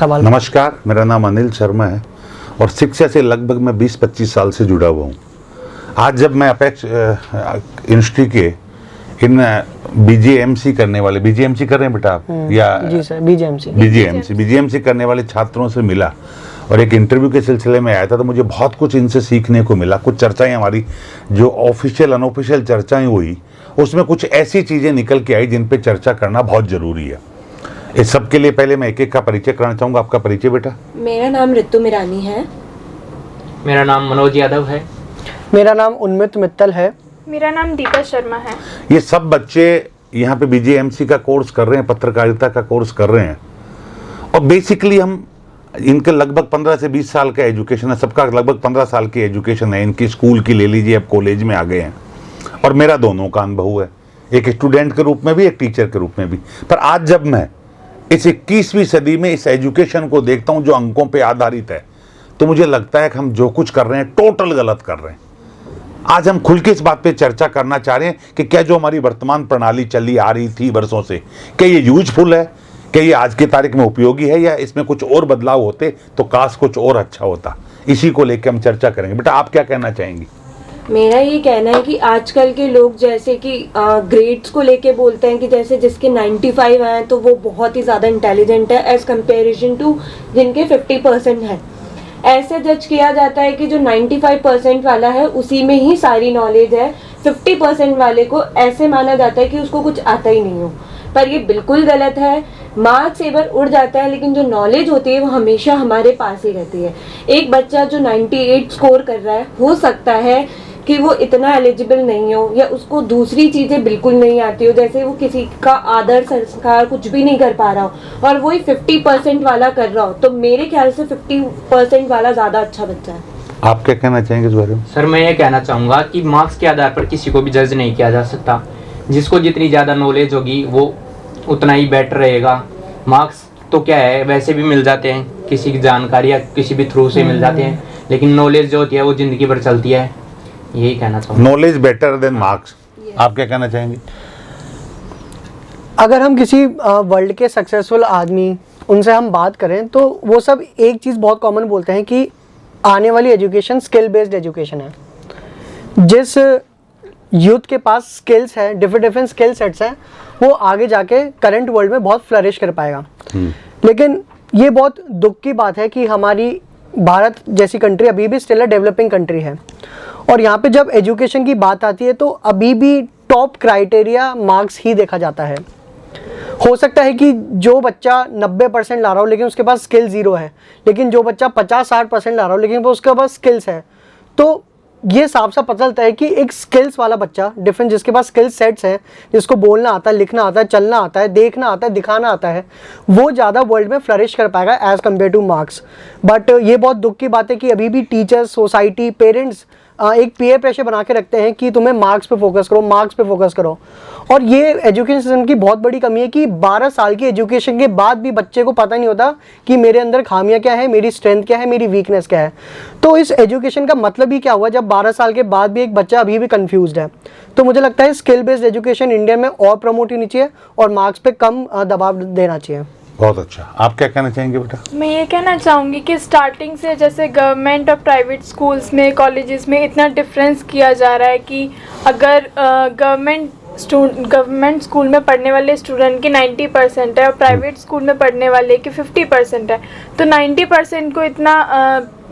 सवाल। नमस्कार, मेरा नाम अनिल शर्मा है और शिक्षा से लगभग मैं 20-25 साल से जुड़ा हुआ हूँ। आज जब मैं अपेक्स यूनिवर्सिटी के इन बीजीएमसी करने वाले, बीजीएमसी कर रहे हैं बेटा आप या? जी सर, बीजीएमसी करने वाले छात्रों से मिला और एक इंटरव्यू के सिलसिले में आया था, तो मुझे बहुत कुछ इनसे सीखने को मिला। कुछ चर्चाएं हमारी जो ऑफिशियल अनऑफिशियल चर्चाएं हुई, उसमें कुछ ऐसी चीज़ें निकल के आई जिन पे चर्चा करना बहुत ज़रूरी है। इस सब के लिए पहले मैं एक एक का परिचय कराना चाहूँगा। आपका परिचय बेटा? मेरा नाम ऋतु मिरानी है। मेरा नाम मनोज यादव है। मेरा नाम उन्मित मित्तल है। मेरा नाम दीपा शर्मा है। ये सब बच्चे यहाँ पे बीजीएमसी का कोर्स कर रहे हैं, पत्रकारिता का कोर्स कर रहे हैं और बेसिकली हम इनके लगभग 15 से 20 साल का एजुकेशन है, सबका लगभग 15 साल की एजुकेशन है। इनकी स्कूल की ले लीजिए, अब कॉलेज में आ गए हैं और मेरा दोनों का अनुभव है, एक स्टूडेंट के रूप में भी, एक टीचर के रूप में भी। पर आज जब मैं इस 21वीं सदी में इस एजुकेशन को देखता हूँ जो अंकों पे आधारित है, तो मुझे लगता है कि हम जो कुछ कर रहे हैं टोटल गलत कर रहे हैं। आज हम खुल के इस बात पे चर्चा करना चाह रहे हैं कि क्या जो हमारी वर्तमान प्रणाली चली आ रही थी वर्षों से, क्या ये यूजफुल है, क्या ये आज की तारीख में उपयोगी है, या इसमें कुछ और बदलाव होते तो काश कुछ और अच्छा होता। इसी को लेकर हम चर्चा करेंगे। बेटा आप क्या कहना चाहेंगी? मेरा ये कहना है कि आजकल के लोग जैसे कि ग्रेड्स को लेके बोलते हैं कि जैसे जिसके 95 हैं तो वो बहुत ही ज़्यादा इंटेलिजेंट है एज कंपेरिजन टू जिनके 50% है। ऐसे जज किया जाता है कि जो 95% वाला है उसी में ही सारी नॉलेज है, 50% वाले को ऐसे माना जाता है कि उसको कुछ आता ही नहीं हो। पर ये बिल्कुल गलत है। मार्क्स एक बार उड़ जाता है लेकिन जो नॉलेज होती है वो हमेशा हमारे पास ही रहती है। एक बच्चा जो 98 स्कोर कर रहा है, हो सकता है कि वो इतना एलिजिबल नहीं हो या उसको दूसरी चीज़ें बिल्कुल नहीं आती हो, जैसे वो किसी का आदर संस्कार कुछ भी नहीं कर पा रहा हो और वही 50% वाला कर रहा हो, तो मेरे ख्याल से 50% वाला ज़्यादा अच्छा बच्चा है। आप क्या कहना चाहेंगे इस बारे में? सर मैं ये कहना चाहूँगा कि मार्क्स के आधार पर किसी को भी जज नहीं किया जा सकता। जिसको जितनी ज़्यादा नॉलेज होगी वो उतना ही बेटर रहेगा। मार्क्स तो क्या है, वैसे भी मिल जाते हैं, किसी की जानकारी या किसी भी थ्रू से मिल जाते हैं, लेकिन नॉलेज जो होती है वो ज़िंदगी भर चलती है। यही कहना चाहूँगा। Knowledge better than marks. आप क्या कहना चाहेंगे? अगर हम किसी वर्ल्ड के सक्सेसफुल आदमी उनसे हम बात करें तो वो सब एक चीज़ बहुत कॉमन बोलते हैं कि आने वाली एजुकेशन स्किल बेस्ड एजुकेशन है। जिस यूथ के पास स्किल्स है, डिफरेंट स्किल सेट्स हैं, वो आगे जाके करंट वर्ल्ड में बहुत फ्लरिश कर पाएगा। लेकिन ये बहुत दुख की बात है कि हमारी भारत जैसी कंट्री अभी भी स्टिल अ डेवलपिंग कंट्री है और यहाँ पे जब एजुकेशन की बात आती है तो अभी भी टॉप क्राइटेरिया मार्क्स ही देखा जाता है। हो सकता है कि जो बच्चा 90% ला रहा हो लेकिन उसके पास स्किल 0 है, लेकिन जो बच्चा 50-60% ला रहा हो लेकिन वो उसके पास स्किल्स है, तो ये साफ सा पता चलता है कि एक स्किल्स वाला बच्चा डिफरेंट, जिसके पास स्किल सेट्स हैं, जिसको बोलना आता है, लिखना आता है, चलना आता है, देखना आता है, दिखाना आता है, वो ज़्यादा वर्ल्ड में फ्लरिश कर पाएगा as compare two marks. But ये बहुत दुख की बात है कि अभी भी टीचर्स, सोसाइटी, पेरेंट्स एक पीयर प्रेशर बना के रखते हैं कि तुम्हें मार्क्स पे फोकस करो, मार्क्स पे फोकस करो। और ये एजुकेशन सिस्टम की बहुत बड़ी कमी है कि 12 साल की एजुकेशन के बाद भी बच्चे को पता नहीं होता कि मेरे अंदर खामियां क्या है, मेरी स्ट्रेंथ क्या है, मेरी वीकनेस क्या है। तो इस एजुकेशन का मतलब ही क्या हुआ जब 12 साल के बाद भी एक बच्चा अभी भी कन्फ्यूज्ड है। तो मुझे लगता है स्किल बेस्ड एजुकेशन इंडिया में और प्रमोट होनी चाहिए और मार्क्स पे कम दबाव देना चाहिए। बहुत अच्छा। आप क्या कहना चाहेंगे बेटा? मैं ये कहना चाहूँगी कि स्टार्टिंग से जैसे गवर्नमेंट और प्राइवेट स्कूल्स में, कॉलेजेस में इतना डिफरेंस किया जा रहा है कि अगर गवर्नमेंट स्कूल में पढ़ने वाले स्टूडेंट की 90% है और प्राइवेट स्कूल में पढ़ने वाले की 50% है, तो 90% को इतना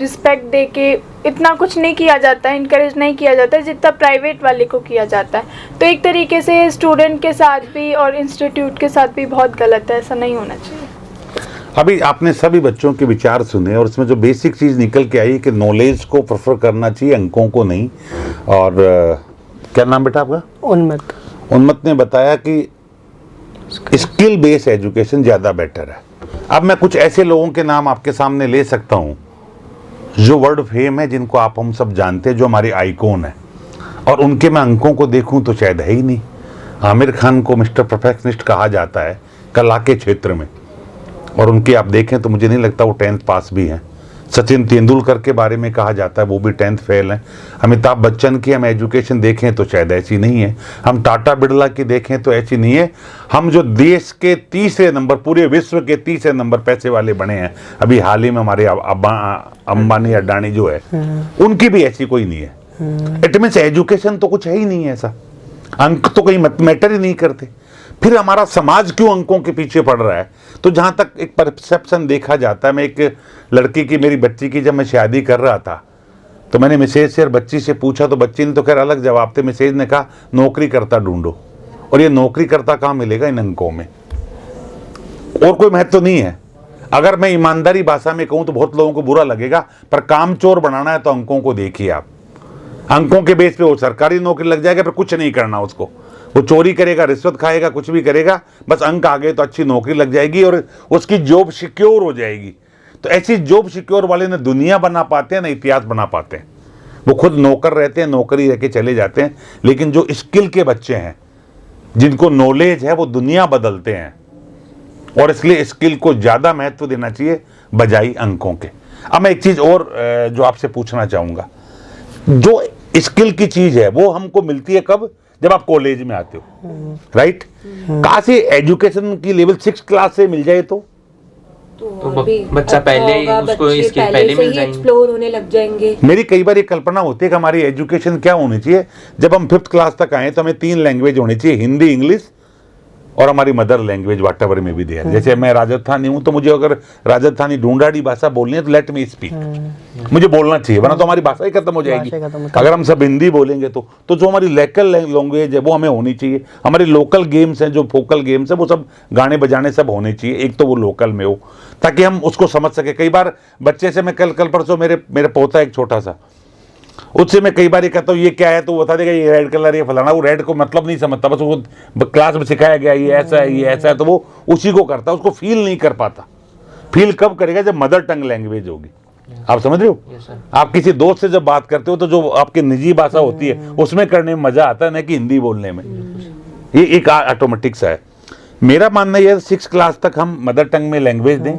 रिस्पेक्ट दे के इतना कुछ नहीं किया जाता है, इनकरेज नहीं किया जाता है जितना प्राइवेट वाले को किया जाता है। तो एक तरीके से स्टूडेंट के साथ भी और इंस्टीट्यूट के साथ भी बहुत गलत है, ऐसा नहीं होना चाहिए। अभी आपने सभी बच्चों के विचार सुने और इसमें जो बेसिक चीज़ निकल के आई कि नॉलेज को प्रेफर करना चाहिए, अंकों को नहीं। और क्या नाम बेटा आपका? उन्मत ने बताया कि स्किल बेस्ड एजुकेशन ज़्यादा बेटर है। अब मैं कुछ ऐसे लोगों के नाम आपके सामने ले सकता हूँ जो वर्ल्ड फेम है, जिनको आप हम सब जानते हैं, जो हमारे आइकॉन है, और उनके मैं अंकों को देखूं तो शायद है ही नहीं। आमिर खान को मिस्टर परफेक्शनिस्ट कहा जाता है कला के क्षेत्र में, और उनके आप देखें तो मुझे नहीं लगता वो 10th पास भी हैं। सचिन तेंदुलकर के बारे में कहा जाता है वो भी 10th फेल हैं। अमिताभ बच्चन की हम एजुकेशन देखें तो शायद ऐसी नहीं है। हम टाटा बिरला की देखें तो ऐसी नहीं है। हम जो देश के तीसरे नंबर, पूरे विश्व के तीसरे नंबर पैसे वाले बने हैं अभी हाल ही में, हमारे अंबानी अडानी जो है, उनकी भी ऐसी कोई नहीं है। इट मीन्स एजुकेशन तो कुछ है ही नहीं है ऐसा, अंक तो कहीं मैटर ही नहीं करते। फिर हमारा समाज क्यों अंकों के पीछे पड़ रहा है? तो जहाँ तक एक परसेप्शन देखा जाता है, मैं एक लड़की की, मेरी बच्ची की जब मैं शादी कर रहा था तो मैंने मिसेज से और बच्ची से पूछा तो बच्ची ने तो खैर अलग जवाब थे। मिसेज ने कहा नौकरी करता ढूंढो, और ये नौकरी करता कहाँ मिलेगा इन अंकों में, और कोई महत्व नहीं है। अगर मैं ईमानदारी भाषा में कहूँ तो बहुत लोगों को बुरा लगेगा, पर काम चोर बनाना है तो अंकों को देखिए आप। अंकों के बेस पे वो सरकारी नौकरी लग जाएगा, फिर कुछ नहीं करना उसको, वो चोरी करेगा, रिश्वत खाएगा, कुछ भी करेगा, बस अंक आ गए तो अच्छी नौकरी लग जाएगी और उसकी जॉब सिक्योर हो जाएगी। तो ऐसी जॉब सिक्योर वाले न दुनिया बना पाते हैं, न इतिहास बना पाते हैं। वो खुद नौकर रहते हैं, नौकरी रह के चले जाते हैं, लेकिन जो स्किल के बच्चे हैं, जिनको नॉलेज है, वो दुनिया बदलते हैं। और इसलिए स्किल को ज़्यादा महत्व देना चाहिए बजाय अंकों के। अब मैं एक चीज़ और जो आपसे पूछना चाहूँगा, जो स्किल की चीज़ है वो हमको मिलती है कब? जब आप कॉलेज में आते हो, राइट? कहाँ से? एजुकेशन की लेवल 6 क्लास से मिल जाए तो बच्चा पहले ही उसको इसके पहले मिल जाएंगे, एक्सप्लोर होने लग जाएंगे। मेरी कई बार ये कल्पना होती है कि हमारी एजुकेशन क्या होनी चाहिए, जब हम 5th क्लास तक आए तो हमें 3 लैंग्वेज होनी चाहिए, हिंदी, इंग्लिश और हमारी मदर लैंग्वेज वाट एवर में भी दे। जैसे मैं राजस्थानी हूँ तो मुझे अगर राजस्थानी ढूंढाड़ी भाषा बोलनी है तो लेट मी स्पीक, मुझे बोलना चाहिए, वरना तो हमारी भाषा ही खत्म हो जाएगी। अगर हम सब हिंदी बोलेंगे तो जो हमारी लोकल लैंग्वेज है वो हमें होनी चाहिए। हमारी लोकल गेम्स हैं, जो फोकल गेम्स है, वो सब गाने बजाने सब होने चाहिए, एक तो वो लोकल में हो, ताकि हम उसको समझ सके। कई बार बच्चे से मैं कल परसों मेरे पोता एक छोटा सा, उससे मैं कई बार ये कहता हूँ ये क्या है, तो वो बता देगा ये रेड कलर, ये फलाना। वो रेड को मतलब नहीं समझता, बस वो क्लास में सिखाया गया ये ऐसा है, ये ऐसा है, तो वो उसी को करता है, उसको फील नहीं कर पाता। फील कब करेगा? जब मदर टंग लैंग्वेज होगी। आप समझ रहे हो? आप किसी दोस्त से जब बात करते हो तो जो आपकी निजी भाषा होती है उसमें करने में मजा आता है, ना कि हिंदी बोलने में। ये एक ऑटोमेटिक सा है। मेरा मानना यह 6 क्लास तक हम मदर टंग में लैंग्वेज दें,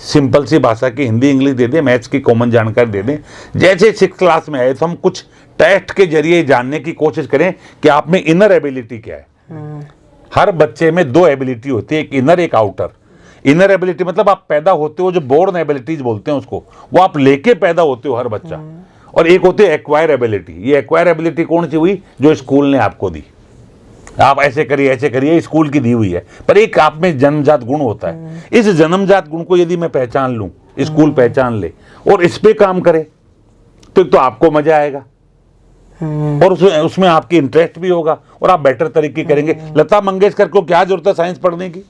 सिंपल सी भाषा की हिंदी इंग्लिश दे दें, मैथ्स की कॉमन जानकारी दे दें। जैसे 6 क्लास में आए तो हम कुछ टेस्ट के जरिए जानने की कोशिश करें कि आप में इनर एबिलिटी क्या है। हर बच्चे में 2 एबिलिटी होती है, एक इनर एक आउटर। इनर एबिलिटी मतलब आप पैदा होते हो, जो बोर्न एबिलिटीज बोलते हैं उसको, वो आप लेके पैदा होते हो हर बच्चा। और एक होती है एक्वायर एबिलिटी। ये एक्वायर एबिलिटी कौन सी हुई? जो स्कूल ने आपको दी, आप ऐसे करिए, स्कूल की दी हुई है। पर एक आप में जन्मजात गुण होता है। इस जन्मजात गुण को यदि मैं पहचान लूं, स्कूल पहचान ले और इस पे काम करे, तो आपको मजा आएगा और उसमें आपकी इंटरेस्ट भी होगा और आप बेटर तरीके करेंगे। लता मंगेशकर को क्या जरूरत है साइंस पढ़ने की?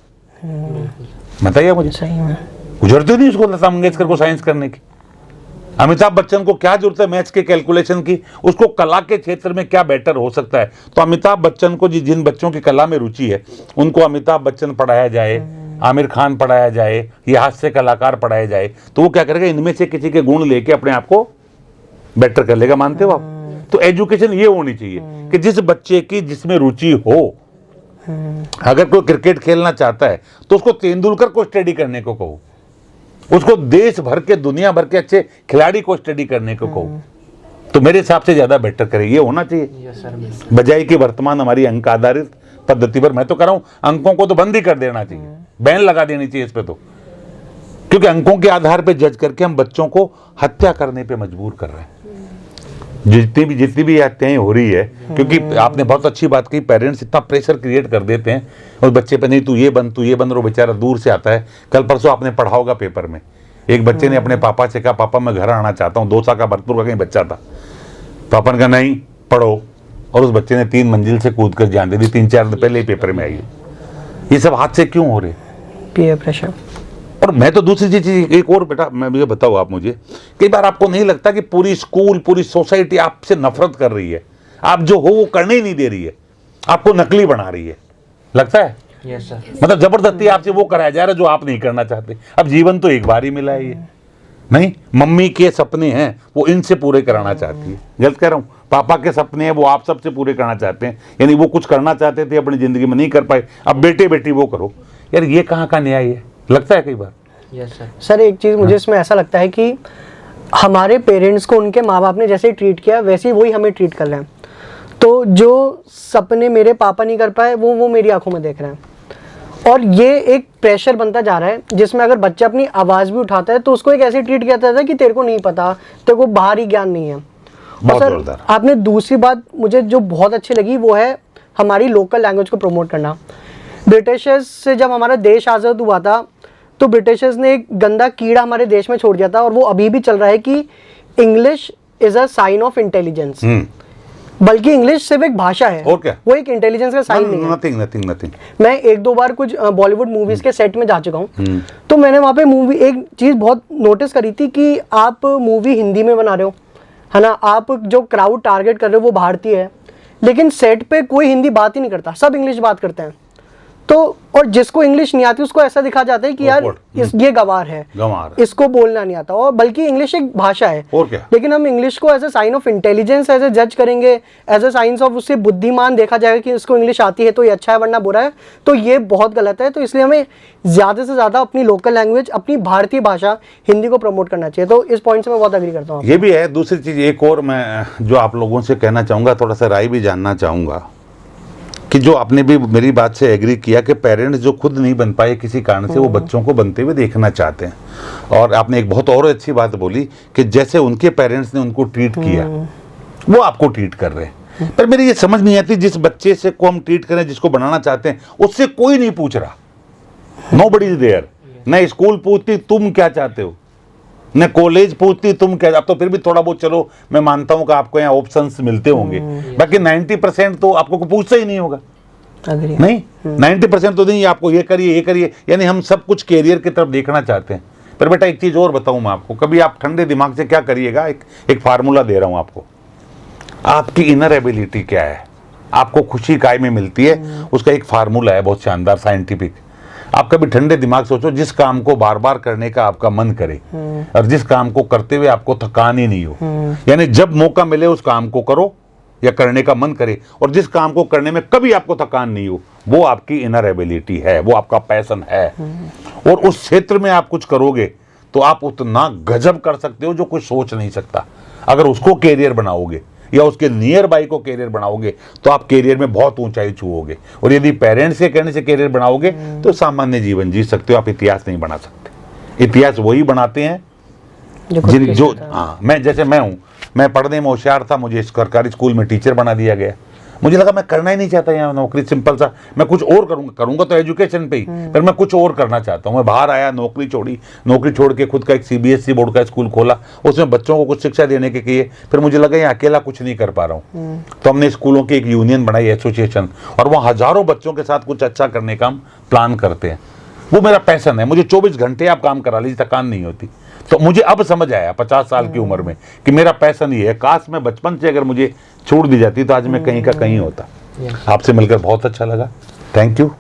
बताइए मुझे। सही में जरूरत नहीं उसको, लता मंगेशकर को साइंस करने की। अमिताभ बच्चन को क्या जरूरत है मैथ्स के कैलकुलेशन की? उसको कला के क्षेत्र में क्या बेटर हो सकता है? तो अमिताभ बच्चन को जिन बच्चों की कला में रुचि है उनको अमिताभ बच्चन पढ़ाया जाए, आमिर खान पढ़ाया जाए, या हास्य कलाकार पढ़ाए जाए, तो वो क्या करेगा? इनमें से किसी के गुण लेके अपने आप को बेटर कर लेगा। मानते हो आप? तो एजुकेशन ये होनी चाहिए कि जिस बच्चे की जिसमें रुचि हो, अगर कोई क्रिकेट खेलना चाहता है तो उसको तेंदुलकर को स्टडी करने को कहो, उसको देश भर के दुनिया भर के अच्छे खिलाड़ी को स्टडी करने को कहो, तो मेरे हिसाब से ज्यादा बेटर करे। ये होना चाहिए, बजाय कि वर्तमान हमारी अंक आधारित पद्धति पर। मैं तो कह रहा हूं अंकों को तो बंद ही कर देना चाहिए, बैन लगा देनी चाहिए इस पे तो, क्योंकि अंकों के आधार पे जज करके हम बच्चों को हत्या करने पे मजबूर कर रहे हैं। जितनी भी हत्याएं हो रही है, क्योंकि आपने बहुत अच्छी बात कही, पेरेंट्स इतना प्रेशर क्रिएट कर देते हैं और बच्चे पे, नहीं तू ये बन और वो बेचारा दूर से आता है। कल परसों आपने पढ़ा होगा पेपर में, एक बच्चे ने अपने पापा से कहा पापा मैं घर आना चाहता हूँ, 2 साल का भरतपुर का कहीं बच्चा था। पापा ने कहा नहीं पढ़ो, और उस बच्चे ने 3 मंजिल से कूद कर जान दे दी। 3-4 दिन पहले ही पेपर में आई। ये सब हादसे क्यों हो रहे? Peer pressure. और मैं तो दूसरी चीज एक और बेटा, मैं मुझे बताओ आप मुझे, कई बार आपको नहीं लगता कि पूरी स्कूल पूरी सोसाइटी आपसे नफरत कर रही है? आप जो हो वो करने ही नहीं दे रही है, आपको नकली बना रही है, लगता है? Yes sir. मतलब जबरदस्ती आपसे वो कराया जा रहा है जो आप नहीं करना चाहते। अब जीवन तो एक बार ही मिला है, ये नहीं मम्मी के सपने हैं वो इनसे पूरे कराना चाहती है। गलत कह रहा हूँ? पापा के सपने हैं वो आप सबसे पूरे करना चाहते हैं, यानी वो कुछ करना चाहते थे अपनी जिंदगी में नहीं कर पाए, अब बेटे बेटी वो करो। यार ये कहाँ का न्याय है? लगता है कई बार। Yes sir. सर एक चीज़ मुझे इसमें ऐसा लगता है कि हमारे पेरेंट्स को उनके माँ बाप ने जैसे ट्रीट किया वैसे ही वही हमें ट्रीट कर रहे हैं। तो जो सपने मेरे पापा नहीं कर पाए वो मेरी आंखों में देख रहे हैं, और ये एक प्रेशर बनता जा रहा है जिसमें अगर बच्चा अपनी आवाज़ भी उठाता है तो उसको एक ऐसे ट्रीट किया जाता है कि तेरे को नहीं पता, तेरे को बाहरी ज्ञान नहीं है। और सर आपने दूसरी बात मुझे जो बहुत अच्छी लगी वो है हमारी लोकल लैंग्वेज को प्रमोट करना। ब्रिटिशर्स से जब हमारा देश आज़ाद हुआ था तो ब्रिटिशर्स ने एक गंदा कीड़ा हमारे देश में छोड़ दिया था, और वो अभी भी चल रहा है कि English is a sign of intelligence. बल्कि इंग्लिश सिर्फ एक भाषा है, और क्या? वो एक इंटेलिजेंस का साइन नहीं है। नथिंग। मैं एक दो बार कुछ बॉलीवुड मूवीज के सेट में जा चुका हूँ, तो मैंने वहाँ पे मूवी एक चीज़ बहुत नोटिस करी थी कि आप मूवी हिंदी में बना रहे हो, है ना, आप जो क्राउड टारगेट कर रहे हो वो भारतीय है, लेकिन सेट पे कोई हिंदी बात ही नहीं करता, सब इंग्लिश बात करते हैं। तो और जिसको इंग्लिश नहीं आती उसको ऐसा दिखा जाता है कि यार ये गंवार है, इसको बोलना नहीं आता, और बल्कि इंग्लिश एक भाषा है। और क्या? लेकिन हम इंग्लिश को as a sign of intelligence as a जज करेंगे, एज ए साइंस ऑफ उससे बुद्धिमान देखा जाएगा कि इसको इंग्लिश आती है तो ये अच्छा है वरना बुरा है, तो ये बहुत गलत है। तो इसलिए हमें ज़्यादा से ज़्यादा अपनी लोकल लैंग्वेज, अपनी भारतीय भाषा हिंदी को प्रमोट करना चाहिए। तो इस पॉइंट से मैं बहुत एग्री करता हूँ। ये भी है। दूसरी चीज़ एक और मैं जो आप लोगों से कहना चाहूँगा, थोड़ा सा राय भी जानना चाहूँगा कि जो आपने भी मेरी बात से एग्री किया कि पेरेंट्स जो खुद नहीं बन पाए किसी कारण से, वो बच्चों को बनते हुए देखना चाहते हैं। और आपने एक बहुत और अच्छी बात बोली कि जैसे उनके पेरेंट्स ने उनको ट्रीट किया वो आपको ट्रीट कर रहे हैं। पर मेरी ये समझ नहीं आती, जिस बच्चे से को हम ट्रीट करें, जिसको बनाना चाहते हैं, उससे कोई नहीं पूछ रहा। Nobody is there. न स्कूल पूछती तुम क्या चाहते हो, न कॉलेज पूछती तुम क्या। अब तो फिर भी थोड़ा बहुत चलो मैं मानता हूं कि आपको यहाँ ऑप्शंस मिलते होंगे, बाकी 90% तो आपको पूछता ही नहीं होगा। नहीं, 90% तो नहीं, आपको ये करिए। यानी हम सब कुछ कैरियर की तरफ देखना चाहते हैं। पर बेटा एक चीज और बताऊं मैं आपको, कभी आप ठंडे दिमाग से क्या करिएगा, एक फार्मूला दे रहा हूं आपको। आपकी इनर एबिलिटी क्या है, आपको खुशी काय में मिलती है, उसका एक फार्मूला है बहुत शानदार साइंटिफिक। आप कभी ठंडे दिमाग सोचो, जिस काम को बार बार करने का आपका मन करे और जिस काम को करते हुए आपको थकान ही नहीं हो, यानी जब मौका मिले उस काम को करो या करने का मन करे, और जिस काम को करने में कभी आपको थकान नहीं हो, वो आपकी इनर एबिलिटी है, वो आपका पैशन है। और उस क्षेत्र में आप कुछ करोगे तो आप उतना गजब कर सकते हो जो कुछ सोच नहीं सकता। अगर उसको कैरियर बनाओगे या उसके नियर बाई को कैरियर बनाओगे तो आप कैरियर में बहुत ऊंचाई छूओगे। और यदि पेरेंट्स के कहने से कैरियर बनाओगे तो सामान्य जीवन जी सकते हो, आप इतिहास नहीं बना सकते। इतिहास वही बनाते हैं जो मैं पढ़ने में होशियार था, मुझे सरकारी स्कूल में टीचर बना दिया गया। मुझे लगा मैं करना ही नहीं चाहता यहाँ नौकरी, सिंपल सा, मैं कुछ और करूंगा तो एजुकेशन पे ही, पर मैं कुछ और करना चाहता हूँ। मैं बाहर आया, नौकरी छोड़ के खुद का एक CBSE बोर्ड का स्कूल खोला, उसमें बच्चों को कुछ शिक्षा देने के लिए। फिर मुझे लगा यहाँ अकेला कुछ नहीं कर पा रहा हूँ, तो हमने स्कूलों की एक यूनियन बनाई, एसोसिएशन, और वहाँ हजारों बच्चों के साथ कुछ अच्छा करने का हम प्लान करते हैं। वो मेरा पैशन है। मुझे 24 घंटे आप काम करा लीजिए, थकान नहीं होती। तो मुझे अब समझ आया 50 साल की उम्र में कि मेरा पैशन ये है। काश मैं बचपन से अगर मुझे छूट दी जाती तो आज मैं कहीं का कहीं होता। आपसे मिलकर बहुत अच्छा लगा। Thank you.